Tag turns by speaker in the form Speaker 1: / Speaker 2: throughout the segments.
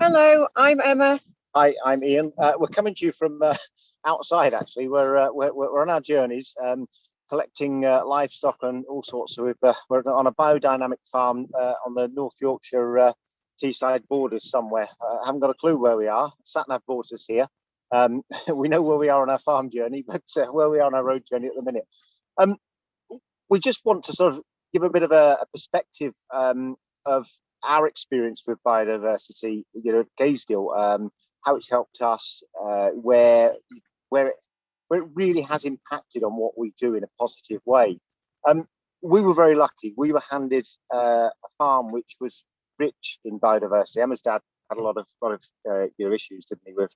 Speaker 1: Hello, I'm Emma.
Speaker 2: Hi, I'm Ian. We're coming to you from outside. Actually, we're on our journeys, collecting livestock and all sorts. So we're on a biodynamic farm on the North Yorkshire Teesside borders somewhere. I haven't got a clue where we are. Sat-nav brought us here. We know where we are on our farm journey, but where we are on our road journey at the minute. We just want to sort of give a bit of a perspective of our experience with biodiversity, at Gazegill, how it's helped us, where it really has impacted on what we do in a positive way. We were very lucky. We were handed a farm which was rich in biodiversity. Emma's dad had a lot of issues, didn't he, with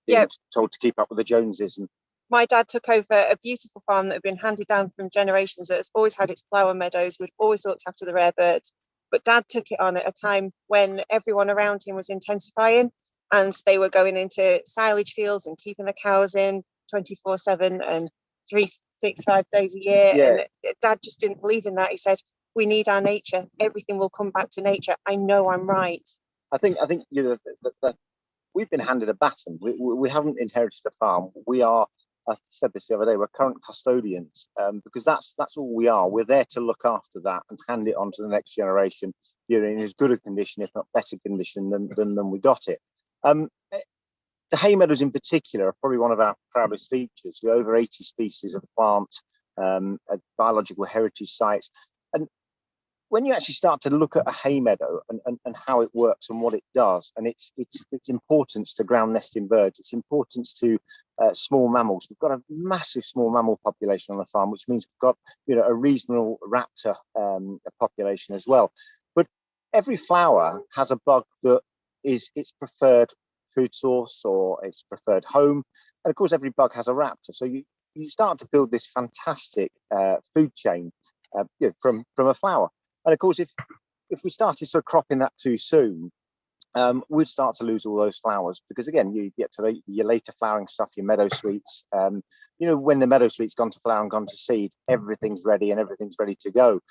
Speaker 2: being told to keep up with the Joneses. And
Speaker 1: my dad took over a beautiful farm that had been handed down from generations, that has always had its flower meadows. We'd always looked after the rare birds. But Dad took it on at a time when everyone around him was intensifying, and they were going into silage fields and keeping the cows in 24/7 and 365 days a year.
Speaker 2: Yeah.
Speaker 1: And Dad just didn't believe in that. He said, we need our nature. Everything will come back to nature. I know I'm right.
Speaker 2: I think we've been handed a baton. We haven't inherited a farm. We are, I said this the other day, we're current custodians, because that's all we are. We're there to look after that and hand it on to the next generation, in as good a condition, if not better condition than we got it. The hay meadows in particular are probably one of our proudest features. Over 80 species of plants, biological heritage sites. And when you actually start to look at a hay meadow and how it works and what it does, and its importance to ground nesting birds, its importance to small mammals. We've got a massive small mammal population on the farm, which means we've got a reasonable raptor population as well. But every flower has a bug that is its preferred food source or its preferred home, and of course every bug has a raptor. So you start to build this fantastic food chain from a flower. And of course, if we started sort of cropping that too soon, we'd start to lose all those flowers, because again, you get to your later flowering stuff, your meadow sweets. When the meadow sweet's gone to flower and gone to seed, everything's ready and everything's ready to go.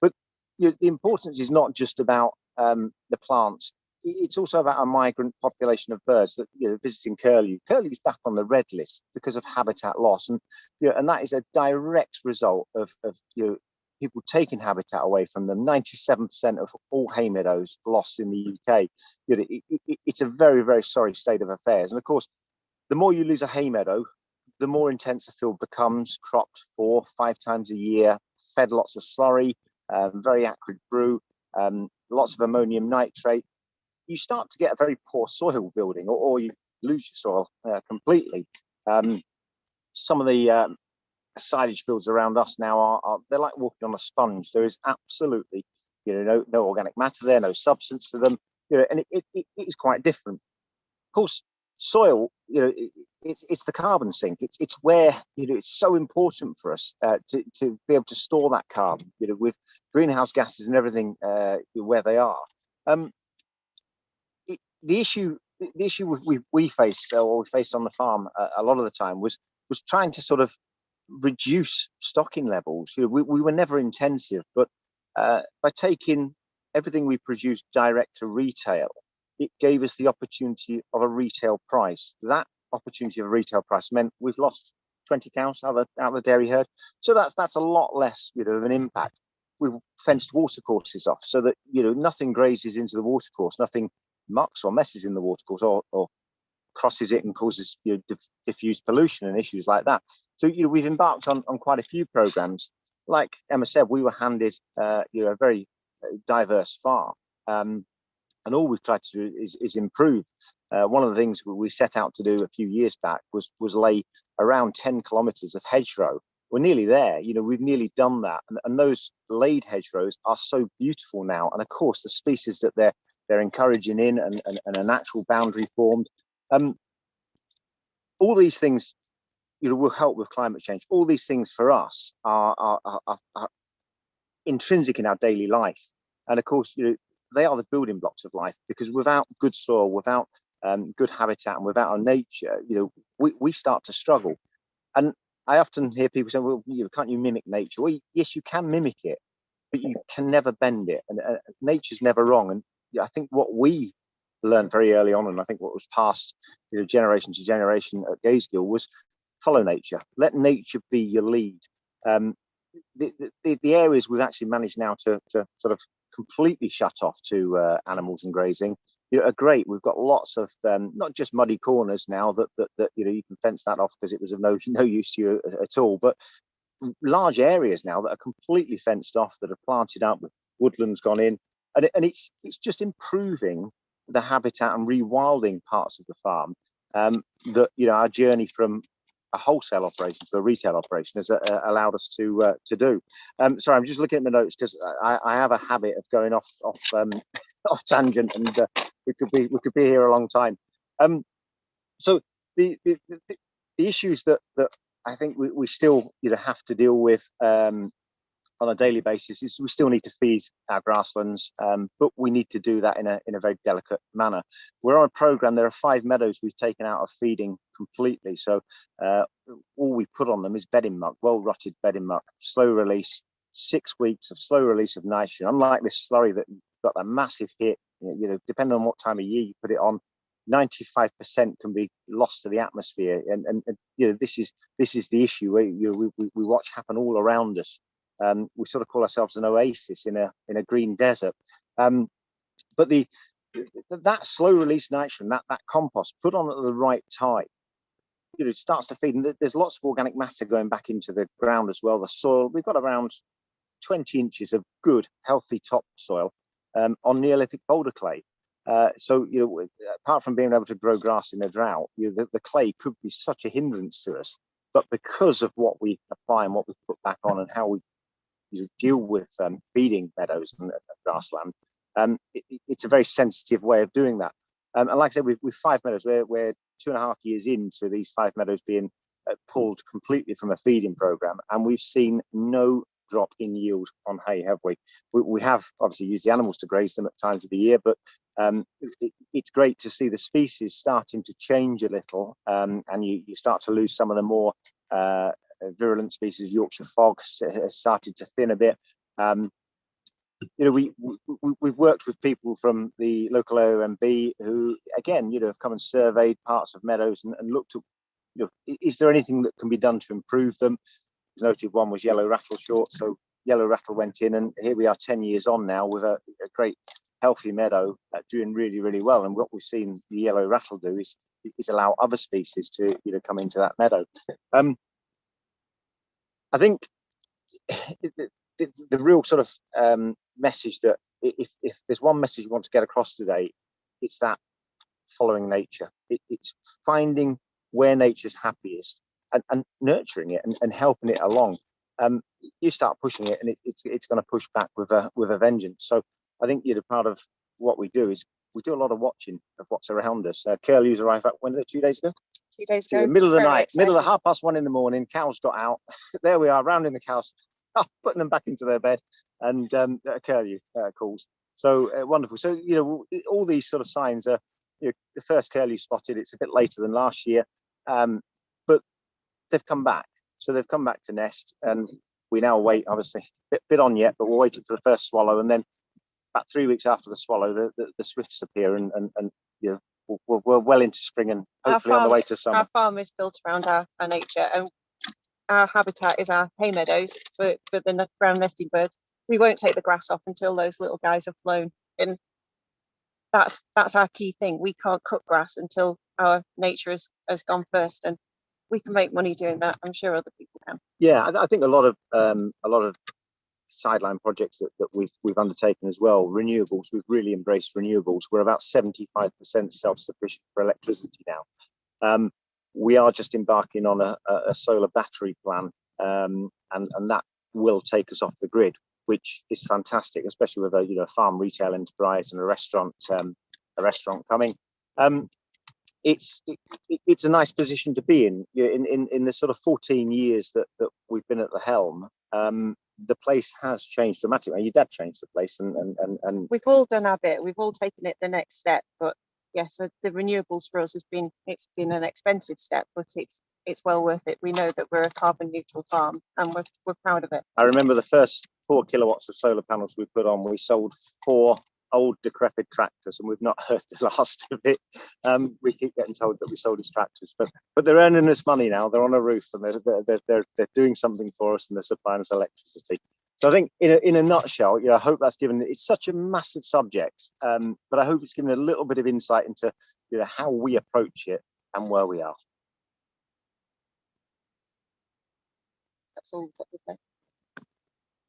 Speaker 2: But the importance is not just about the plants. It's also about a migrant population of birds that visiting curlew. Curlew's back on the red list because of habitat loss, and that is a direct result of people taking habitat away from them. 97% of all hay meadows lost in the UK. It's a very, very sorry state of affairs. And of course, the more you lose a hay meadow, the more intense a field becomes, cropped 4-5 times a year, fed lots of slurry, very acrid brew, lots of ammonium nitrate. You start to get a very poor soil building, or you lose your soil completely. Some of the silage fields around us now they're like walking on a sponge. There is absolutely no organic matter there, no substance to them, and it is quite different. Of course, soil, it's the carbon sink. It's where it's so important for us to be able to store that carbon, with greenhouse gases and everything where they are. The issue we faced on the farm a lot of the time was trying to sort of reduce stocking levels. We were never intensive, but by taking everything we produced direct to retail, it gave us the opportunity of a retail price. That opportunity of a retail price meant we've lost 20 cows out of the dairy herd, so that's a lot less of an impact. We've fenced watercourses off so that nothing grazes into the watercourse, nothing mucks or messes in the watercourse or crosses it and causes diffuse pollution and issues like that. So we've embarked on quite a few programs. Like Emma said, we were handed a very diverse farm, and all we've tried to do is improve. One of the things we set out to do a few years back was lay around 10 kilometres of hedgerow. We're nearly there. We've nearly done that, and those laid hedgerows are so beautiful now. And of course, the species that they're encouraging in and a natural boundary formed. All these things, will help with climate change. All these things for us are intrinsic in our daily life, and of course, they are the building blocks of life. Because without good soil, without good habitat, and without our nature, we start to struggle. And I often hear people say, "Well, can't you mimic nature?" Well, yes, you can mimic it, but you can never bend it, and nature's never wrong. And I think what we learned very early on, and I think what was passed, generation to generation at Gazegill, was follow nature. Let nature be your lead. The areas we've actually managed now to sort of completely shut off to animals and grazing, are great. We've got lots of not just muddy corners now that you can fence that off because it was of no use to you at all, but large areas now that are completely fenced off, that are planted up with woodlands gone in, and it's just improving the habitat and rewilding parts of the farm. That our journey from a wholesale operation to a retail operation has allowed us to do. Sorry, I'm just looking at my notes because I have a habit of going off off tangent, and we could be here a long time. So the issues that I think we still have to deal with on a daily basis is we still need to feed our grasslands, but we need to do that in a very delicate manner. We're on a program. There are 5 meadows we've taken out of feeding completely. So all we put on them is bedding muck, well-rotted bedding muck, slow release, 6 weeks of slow release of nitrogen. Unlike this slurry that got a massive hit, depending on what time of year you put it on, 95% can be lost to the atmosphere, and this is the issue. We watch happen all around us. We sort of call ourselves an oasis in a green desert. But that slow release nitrogen, that compost put on at the right time, it starts to feed, and there's lots of organic matter going back into the ground as well. The soil, we've got around 20 inches of good, healthy topsoil on Neolithic boulder clay. So apart from being able to grow grass in a drought, the clay could be such a hindrance to us. But because of what we apply and what we put back on, and how we deal with feeding meadows and grassland, it's a very sensitive way of doing that. And like I said, with 5 meadows, we're 2.5 years into these 5 meadows being pulled completely from a feeding program, and we've seen no drop in yield on hay, have we? We have obviously used the animals to graze them at times of the year, but it's great to see the species starting to change a little, and you start to lose some of the more virulent species. Yorkshire fog has started to thin a bit. We've worked with people from the local OMB who, again, have come and surveyed parts of meadows and looked at, is there anything that can be done to improve them? Noted one was yellow rattle short, so yellow rattle went in, and here we are 10 years on now with a great healthy meadow doing really, really well. And what we've seen the yellow rattle do is allow other species to come into that meadow. I think the real sort of message that if there's one message we want to get across today, it's that following nature. It's finding where nature's happiest and nurturing it and helping it along. You start pushing it, and it's going to push back with a vengeance. So I think part of what we do is we do a lot of watching of what's around us. Curlew's arrived at, when was it, 2 days ago?
Speaker 1: 2 days ago.
Speaker 2: Middle of the night,
Speaker 1: Excited.
Speaker 2: middle of 1:30 in the morning, cows got out. There we are, rounding the cows, putting them back into their bed, and a curlew calls. So wonderful. So all these sort of signs are, the first curlew spotted. It's a bit later than last year, but they've come back. So they've come back to nest, and we now wait. Obviously, bit on yet, but we're waiting for the first swallow, and then about 3 weeks after the swallow, the swifts appear, and we're well into spring, and hopefully on the way to summer.
Speaker 1: Our farm is built around our nature, and our habitat is our hay meadows for the brown nesting birds. We won't take the grass off until those little guys have flown, and that's our key thing. We can't cut grass until our nature has gone first, and we can make money doing that. I'm sure other people can.
Speaker 2: Yeah, I think a lot of sideline projects that we've undertaken as well. Renewables, we've really embraced renewables. We're about 75% self-sufficient for electricity now. We are just embarking on a solar battery plan, and that will take us off the grid, which is fantastic, especially with a farm retail enterprise and a restaurant coming. It's a nice position to be in. In the sort of 14 years that we've been at the helm. The place has changed dramatically. Your dad changed the place, and
Speaker 1: we've all done our bit. We've all taken it the next step. But yes, the renewables for us it's been an expensive step, but it's well worth it. We know that we're a carbon neutral farm, and we're proud of it.
Speaker 2: I remember the first 4 kilowatts of solar panels we put on. We sold 4 old decrepit tractors, and we've not heard the last of it. We keep getting told that we sold his tractors, but they're earning us money now. They're on a roof, and they're doing something for us, and they're supplying us electricity. So I think in a nutshell, I hope that's given, it's such a massive subject, but I hope it's given a little bit of insight into how we approach it and where we are.
Speaker 1: That's all.